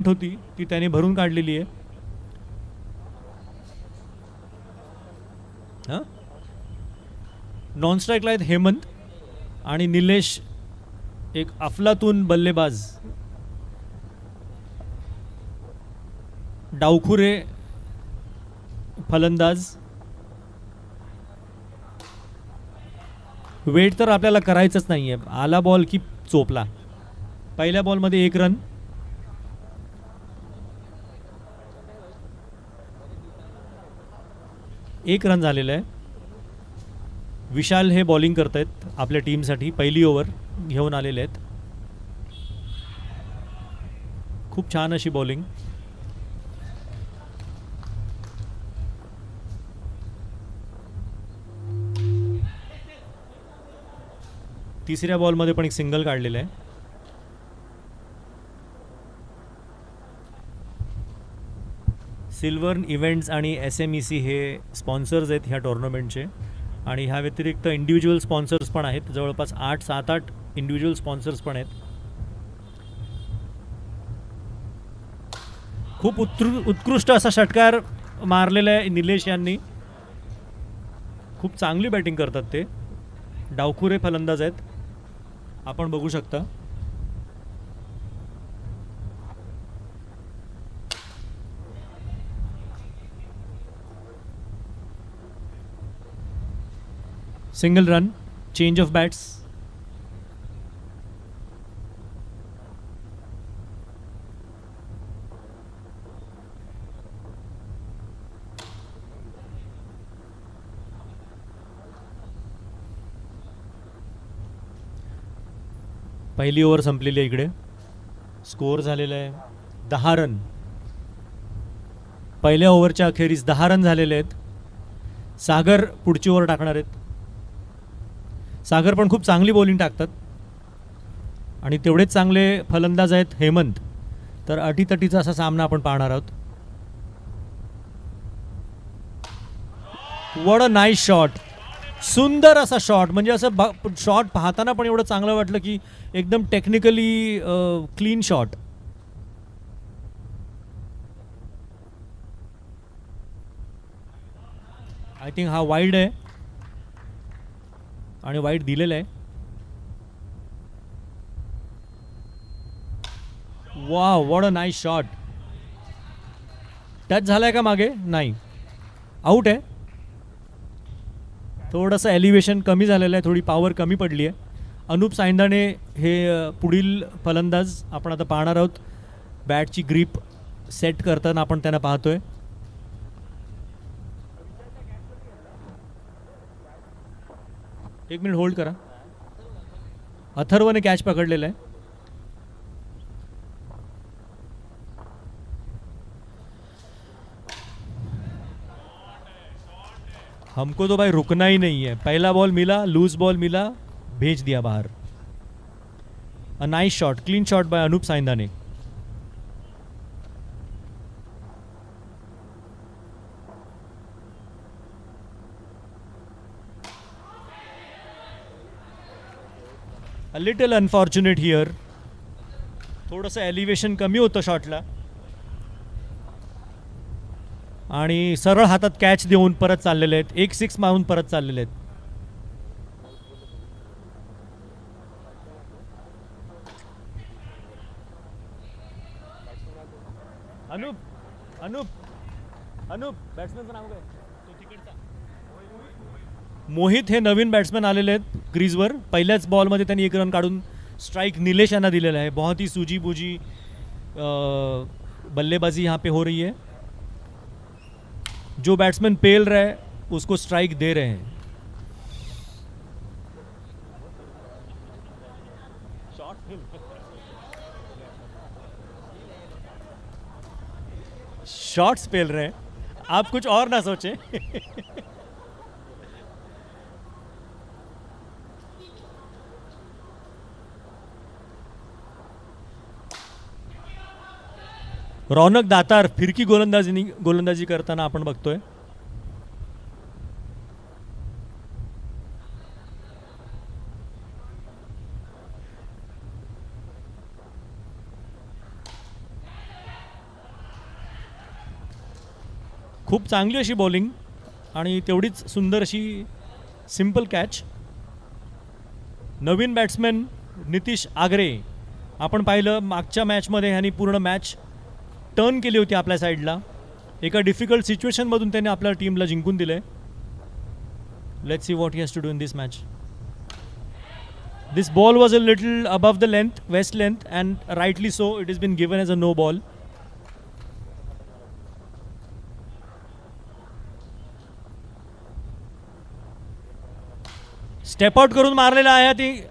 Requirement होती ती त्याने भरून काढलेली आहे. हां, नॉन स्ट्राईकला आहेत हेमंत आणि निलेश, एक अफलातून बल्लेबाज. डावखुरे फलंदाज. वेट तर आपल्याला करायचंच नाही आहे. आला बॉल की चोपला. पहिल्या बॉलमध्ये 1 रन. एक रन झालेलं आहे. विशाल हे बॉलिंग करत आहेत आपल्या टीमसाठी. पहिली ओव्हर घेऊन आलेले आहेत. खूप छान अशी बॉलिंग. तिसऱ्या बॉलमध्ये पण एक सिंगल काढलेलं आहे. सिल्वर इव्हेंट्स आणि SMEC हे स्पॉन्सर्स आहेत ह्या टुर्नामेंटचे. आणि ह्या व्यतिरिक्त इंडिव्हिज्युअल स्पॉन्सर्स पण आहेत. जवळपास 7-8 इंडिव्हिज्युअल स्पॉन्सर्स पण आहेत. खूप उत्कृष्ट असा षटकार मारलेला आहे निलेश यांनी. खूप चांगली बॅटिंग करतात ते. डावखुरे फलंदाज आहेत, आपण बघू शकता. Single run. Change of bats. पहिली ओव्हर संपलेली आहे. इकडे स्कोअर झालेला आहे 10 रन. पहिल्या ओव्हरच्या अखेरीस 10 रन झालेले आहेत. सागर पुढची ओव्हर टाकणार आहेत. सागर पण खूप चांगली बॉलिंग टाकतात आणि तेवढेच चांगले फलंदाज आहेत हेमंत. तर अटीतटीचा असा सामना आपण पाहणार आहोत. What a nice shot. सुंदर असा शॉट. म्हणजे असं शॉट पाहताना पण एवढं चांगलं वाटलं की एकदम technically clean shot. I think हा वाईड आहे आणि वाईड दिलेलं आहे. Wow, what a nice shot. Touch झालाय का मागे? नाही, आउट आहे. थोडंसं एलिव्हेशन कमी झालेलं आहे, थोडी पॉवर कमी पडली आहे. अनुप सायंदाणे हे पुढील फलंदाज आपण आता पाहणार आहोत. बॅटची ग्रीप सेट करताना आपण त्यांना पाहतोय. एक मिनिट होल्ड करा. अथर्वने कॅच पकडलेला आहे. हमको तो भाई रुकना ही नहीं है. पहला बॉल मिला, लूज बॉल मिला, भेज दिया बाहर. A nice shot, clean shot by Anup Saindane. A little unfortunate here. थोडंसं एलिव्हेशन कमी होतं शॉटला आणि सरळ हातात कॅच देऊन परत चाललेले आहेत. 1-6 मारून परत चाललेले आहेत. अनुप अनुप अनुप बॅट्समॅनचं नाव काय? मोहित हे नवीन बॅट्समॅन आलेले आहेत क्रीजवर. पहिल्याच बॉलमध्ये त्यांनी 1 रन काढून स्ट्राइक निलेश यांना दिलेला है. बहुत ही सूजी बूजी बल्लेबाजी यहाँ पे हो रही है. जो बैट्समैन पेल रहा है उसको स्ट्राइक दे रहे हैं. शॉट्स पेल रहे हैं. आप कुछ और ना सोचें. रौनक दातार फिरकी गोलंदाजी करताना आपण बघतोय. खूप चांगली अशी बॉलिंग आणि तेवढीच सुंदर अशी सिंपल कॅच. नवीन बॅट्समॅन नितीश आगरे, आपण पाहिलं मागच्या मॅचमध्ये ह्यांनी पूर्ण मॅच टर्न केली होती आपल्या साईडला. एका डिफिकल्ट सिच्युएशनमधून त्याने आपल्या टीमला जिंकून दिले. Let's see what he has to do in this match. This ball was a little above the length, waist length, and rightly so it is been given as a no ball. Step out करून मारलेला आहे, ती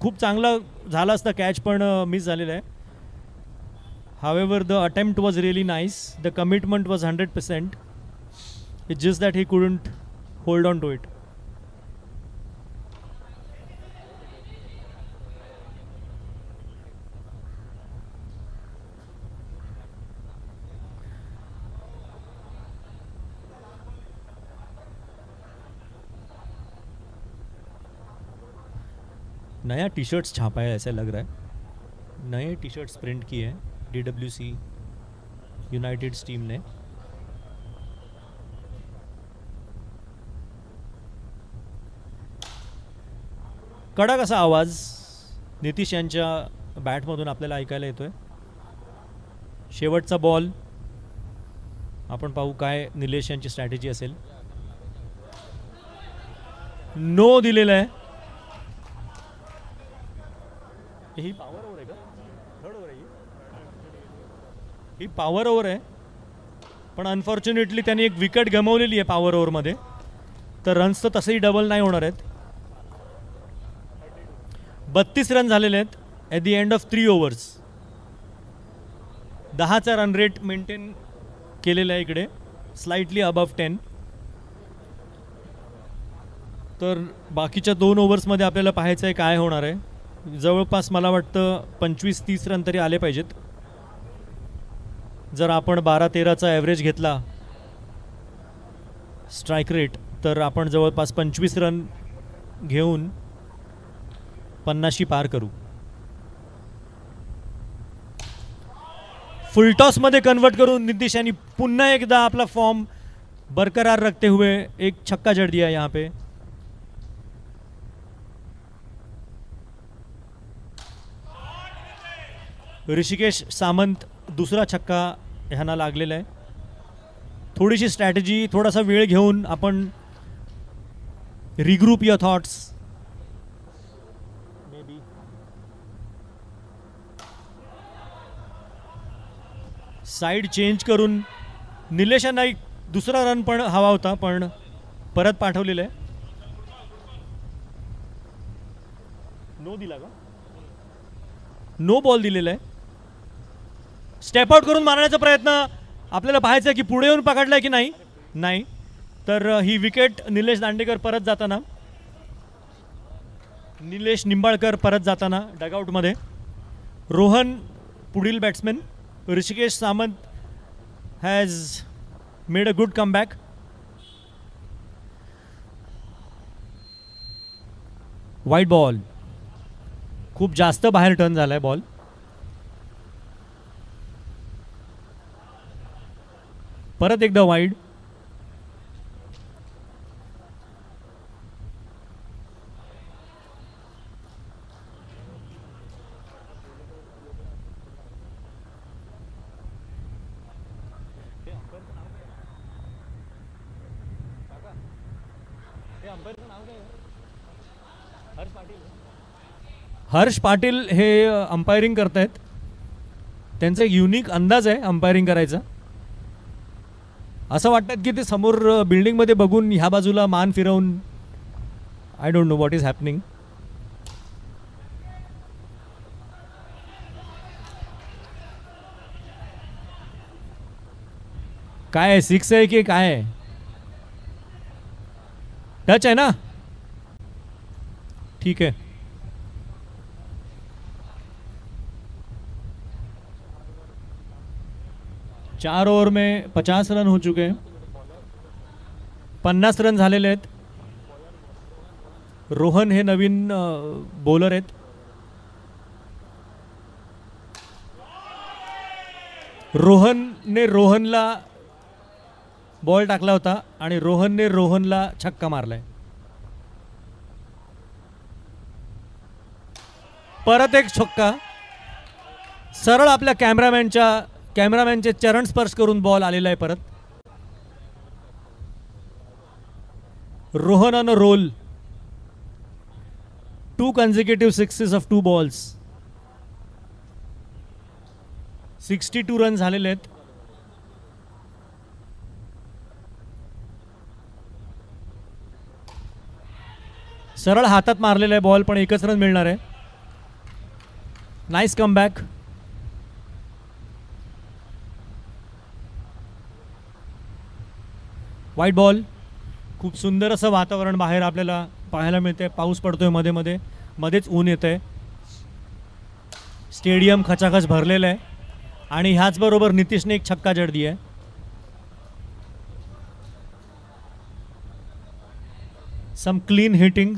खूप चांगला झाला असता catch, पण miss झालेला आहे. However, the attempt was really nice. The commitment was 100%. It's just that he couldn't hold on to it. नया टी शर्ट्स छापा है ऐसा लग रहा है. नए टी शर्ट्स प्रिंट किए हैं DWC यूनाइटेड टीम ने. कडक असा आवाज नितीश यांच्या बॅटमधून आपल्याला ऐकायला येतोय. शेवटचा बॉल, आपण पाहू काय निलेश यांची स्ट्रॅटेजी असेल. नो दिलेला आहे. ही पॉवर ओव्हर आहे का? थर्ड ओव्हर आहे ही पॉवर ओव्हर आहे, पण अनफॉर्च्युनेटली त्यांनी एक विकेट गमावलेली आहे पॉवर ओव्हरमध्ये. तर रन्स तर तसेही डबल नाही होणार आहेत. 32 रन झालेले आहेत at the end of 3 overs. 10चा रन रेट मेंटेन केलेला आहे इकडे, स्लाइटली अबव 10. तर बाकीच्या 2 ओव्हर्समध्ये आपल्याला पाहायचं आहे काय होणार आहे. जवळपास मला वाटतं 25-30 रन तरी आले पाहिजेत. जर आपण 12-13चा ॲव्हरेज घेतला स्ट्राईक रेट, तर आपण जवळपास 25 रन घेऊन 50शी पार करू. फुलटॉसमध्ये कन्वर्ट करून नितीश यांनी पुन्हा एकदा आपला फॉर्म बरकरार रखते हुए एक छक्का जड़ दिया यहाँ पे. ऋषिकेश सामंत दुसरा छक्का ह्यांना लागलेला आहे. थोडीशी स्ट्रॅटेजी, थोडासा वेळ घेऊन आपण regroup your thoughts. Side change करून निलेशांना एक दुसरा रन पण हवा होता, पण परत पाठवलेला आहे. नो दिला का? नो बॉल दिलेला आहे. स्टेप आउट करून मारण्याचा प्रयत्न आपल्याला पाहायचं आहे की पुढे येऊन पकडलाय की नाही. नाही, तर ही विकेट निलेश दांडेकर परत जाताना, निलेश निंबाळकर परत जाताना डगआउटमध्ये. रोहन पुढील batsman. Rishikesh Samant has made a good comeback. Wide ball, खूप जास्त बाहेर टर्न झालाय बॉल. परत एकदा वाईड. हर्ष पाटील हे अंपायरिंग करतायत. त्यांचा एक युनिक अंदाज आहे अंपायरिंग करायचा. असं वाटतं की ते समोर बिल्डिंगमध्ये बघून ह्या बाजूला मान फिरवून, I don't know what is happening. काय आहे, 6 आहे की काय आहे? टच आहे ना? ठीक है. चार ओवर में 50 रन हो चुके हैं. 50 रन झालेले आहेत. रोहन हे नवीन बॉलर आहेत. रोहनला बॉल टाकला होता आणि रोहनने रोहनला छक्का मारलाय. परत एक छक्का. सरळ आपल्या कॅमेरामॅनचे चरण स्पर्श करून बॉल आलेला आहे परत. Rohan on a roll. 2 consecutive sixes of 2 balls. 62 run झालेले आहेत. सरळ हातात मारलेला आहे बॉल, पण एकच रन मिळणार आहे. Nice comeback. White ball. खूप सुंदर असं वातावरण बाहेर आपल्याला पाहायला मिळते. पाऊस पडतोय मध्ये मध्ये, मध्येच ऊन येतंय. स्टेडियम खचाखच भरलेलं आहे आणि ह्याचबरोबर नितीशने एक छक्का जड दिया है. सम क्लीन हिटिंग.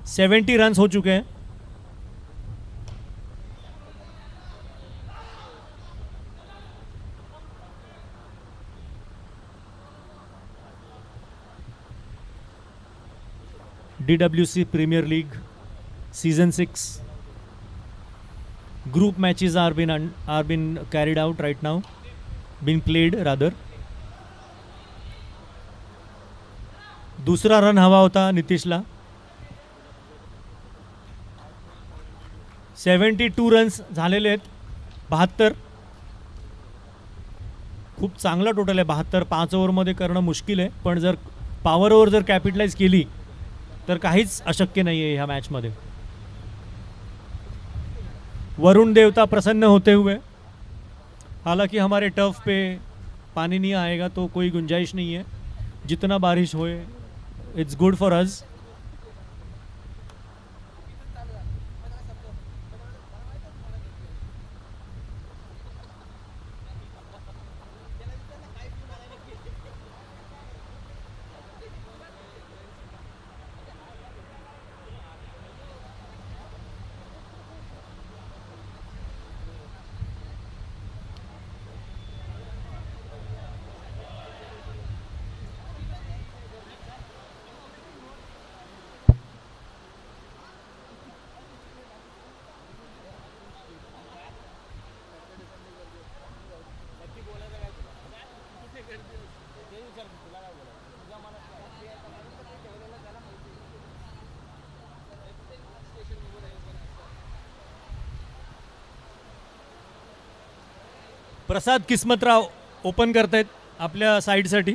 70 रन्स हो चुके हैं. DWC Premier League Season 6 group matches are been carried out right now, been played rather. दूसरा रन हवा होता नितीशला. 72 रन्स झालेले आहेत. 72. खूप चांगला टोटल आहे 72. 5 ओव्हरमध्ये करणं मुश्किल आहे, पण जर पॉवर ओव्हर जर कॅपिटलाइज केली तर काहीच अशक्य नाही है ह्या मैच में. वरुण देवता प्रसन्न होते हुए. हालांकि हमारे टर्फ पे पानी नहीं आएगा तो कोई गुंजाइश नहीं है. जितना बारिश होए it's good for us. Prasad Kismatrao open करतायत आपल्या साईडसाठी.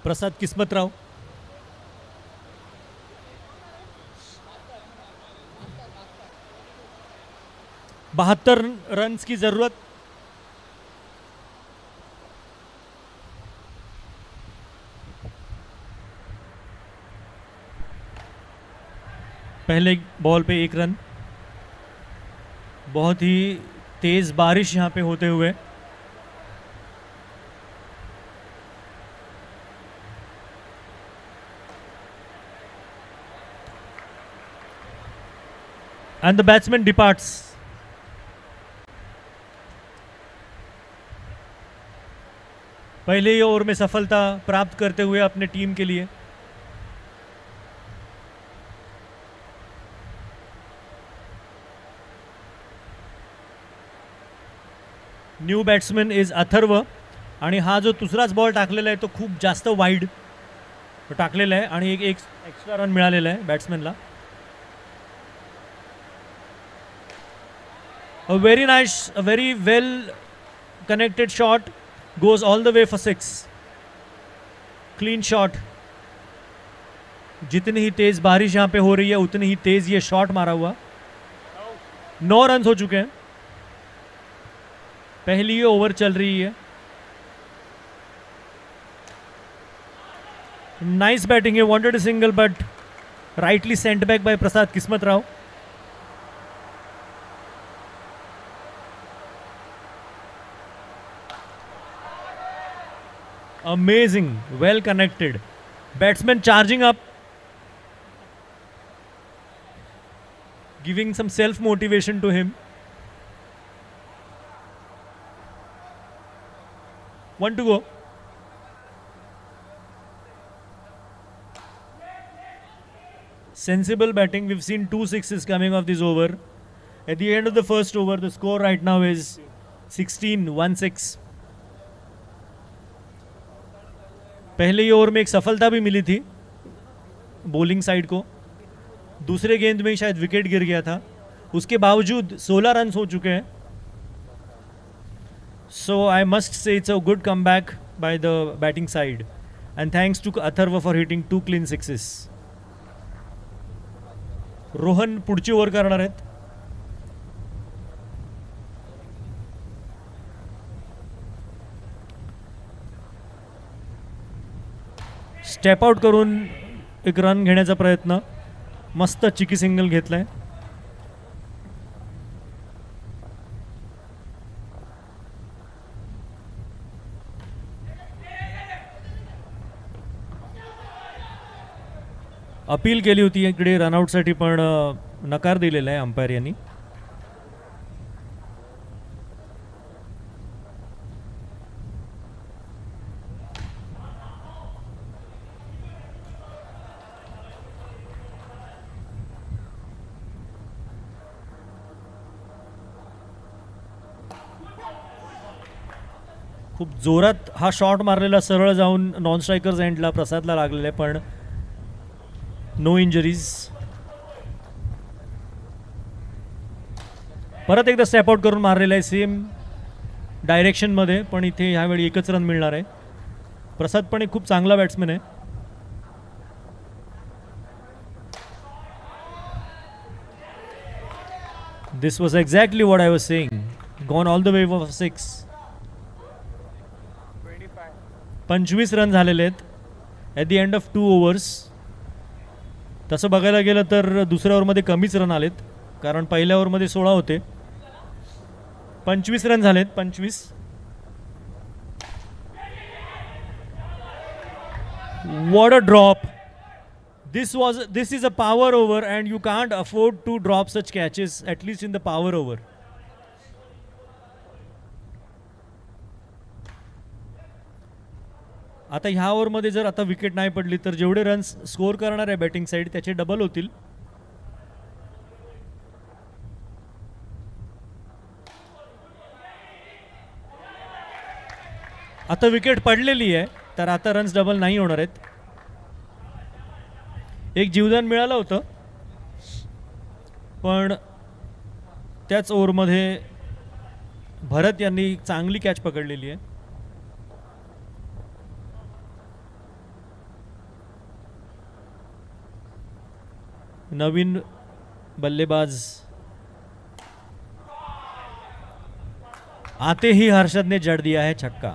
प्रसाद किस्मतराव. 72 रन्स की जरूरत. पहले बॉल पे 1 रन. बहुत ही तेज बारिश यहाँ पे होते हुए. and the batsman departs. पहले ही ओवर में सफलता प्राप्त करते हुए अपने टीम के लिए. New batsman is Atharva. आणि हा जो दुसराच बॉल टाकलेला आहे तो खूप जास्त वाईड टाकलेला आहे आणि एक एक्स्ट्रा रन मिळालेला आहे बॅट्समॅनला. A very nice, a very well connected shot goes all the way for 6. Clean shot. जितनी ही तेज बारिश यहाँ पे हो रही है उतनी ही तेज ये शॉट मारा हुआ. 9 रन हो चुके हैं. पहली ये ओवर चल रही है. नाइस बैटिंग है. Wanted a single but rightly sent back by Prasad Kismatrao. Amazing, well connected. Batsman charging up, giving some self motivation to him. 1 to go. Sensible batting. We've seen 2 sixes coming off this over. At the end of the first over, the score right now is 16-1-6. पहले ही over में एक सफलता भी मिली थी bowling side को. दूसरे गेंद में ही शायद विकेट गिर गया था. उसके बावजूद 16 रन हो चुके हैं. So I must say it's a good comeback by the batting side. And thanks to Atharva for hitting 2 clean sixes. Rohan पुढची ओव्हर करणार आहेत. स्टेप आउट करून एक रन घेण्याचा प्रयत्न. मस्त चिकी सिंगल घेतलाय. अपील केली होती इकडे रनआउटसाठी पण नकार दिलेला आहे अंपायर यांनी. खूप जोरात हा शॉट मारलेला सरळ जाऊन नॉन स्ट्रायकर्स एंडला प्रसादला लागलेला आहे पण नो इंजरीज. परत एकदा स्टेप आउट करून मारलेला आहे सेम डायरेक्शनमध्ये पण इथे ह्यावेळी एकच रन मिळणार आहे. प्रसाद पण एक खूप चांगला बॅट्समॅन आहे. This was exactly what I was saying. Gone all the way of 6. 25 run झालेले आहेत at the end of 2 overs. तसं बघायला गेलं तर दुसऱ्या ओव्हरमध्ये कमीच रन आलेत कारण पहिल्या ओव्हरमध्ये 16 होते. 25 रन झालेत. 25. What a drop. This is a power over and you can't afford to drop such catches at least in the power over. आता ह्या ओव्हरमध्ये जर आता विकेट नाही पडली तर जेवढे रन्स स्कोर करणार आहे बॅटिंग साईड त्याचे डबल होतील. आता विकेट पडलेली आहे तर आता रन्स डबल नाही होणार आहेत. एक जीवदान मिळालं होतं पण त्याच ओव्हरमध्ये भरत यांनी चांगली कॅच पकडलेली आहे. नवीन बल्लेबाज आते ही हर्षद ने जड़ दिया है छक्का.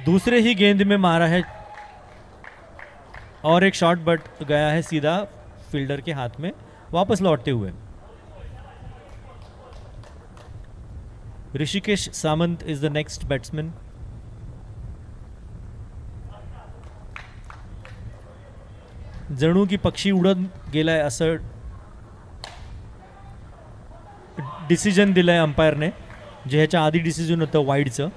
दूसरे ही गेंद में मारा है और एक शॉट बट गया है सीधा फील्डर के हाथ में वापस लौटते हुए. ऋषिकेश सामंत is the next batsman. जणू की पक्षी उडत गेलाय असं डिसिजन दिलंय अंपायरने जे ह्याच्या आधी डिसिजन होतं वाईडचं.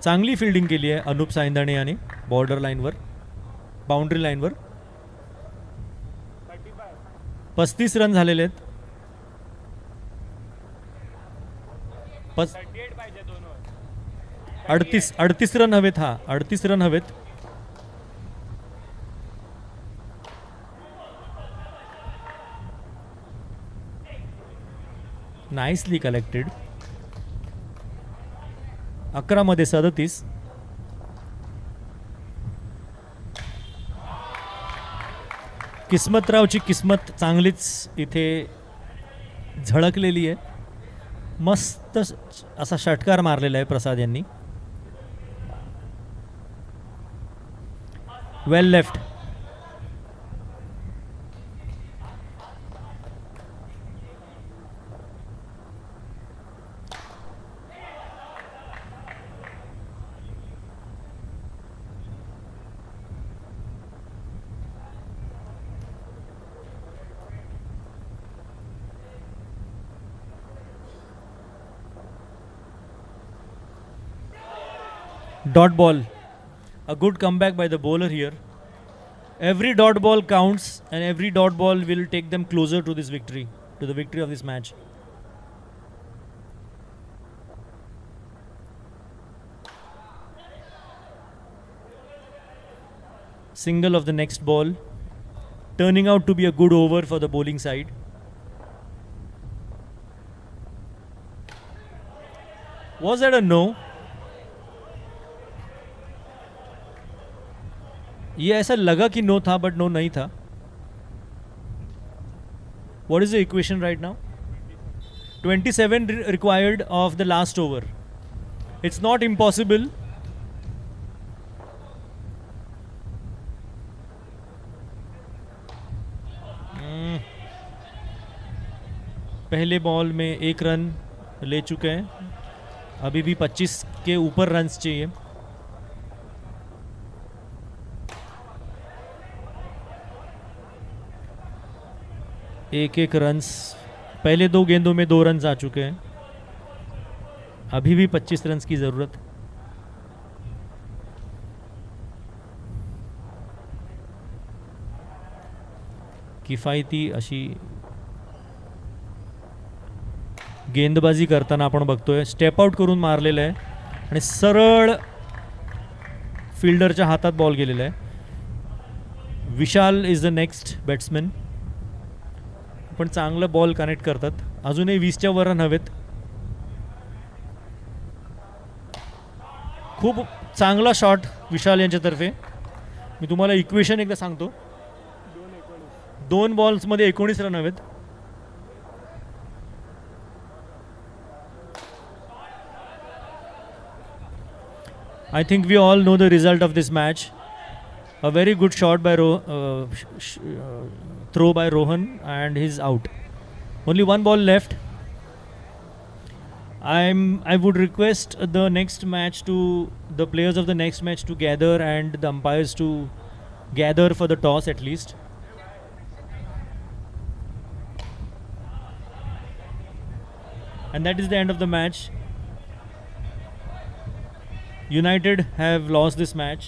चांगली फिल्डिंग केली आहे अनुप सायंदाणे याने बॉर्डर लाईनवर बाउंड्री लाईनवर. 35 रन झालेले आहेत. 38 रन हवेत. 38 रन हवेत. Nicely collected. 11 मध्ये 37. किस्मतरावची किस्मत चांगलीच इथे झळकलेली आहे. मस्त असा षटकार मारलेला आहे प्रसाद यांनी. Well left. Dot ball. A good comeback by the bowler here. Every dot ball counts, and every dot ball will take them closer to this victory, to the victory of this match. Single of the next ball, turning out to be a good over for the bowling side. Was that a no? ये ऐसा लगा कि no था, but no नहीं था. What is the equation right now? 27 required of the last over. It's not impossible. पहले ball में 1 run ले चुके हैं. अभी भी 25 के ऊपर रन्स चाहिए. एक रन्स, पहले 2 गेंदों में 2 रन्स आ चुके हैं. अभी भी 25 रन्स की ज़रूरत. किफायती अशी गेंदबाजी करताना आपण बघतोय. स्टेप आउट करून मारलेलं आहे आणि सरळ फिल्डरच्या हातात बॉल गेलेला आहे. विशाल इज द नेक्स्ट बॅट्समॅन. पण चांगलं बॉल कनेक्ट करतात. अजूनही 20च्या वर रन हवेत. खूप चांगला शॉट विशाल यांच्यातर्फे. मी तुम्हाला इक्वेशन एकदा सांगतो. 2 बॉल्समध्ये 19 रन हवेत. I think we all know the result of this match. A very good shot by throw by Rohan, and he's out. Only 1 ball left. I would request the next match to the players of the next match to gather, and the umpires to gather for the toss at least. And that is the end of the match. United have lost this match.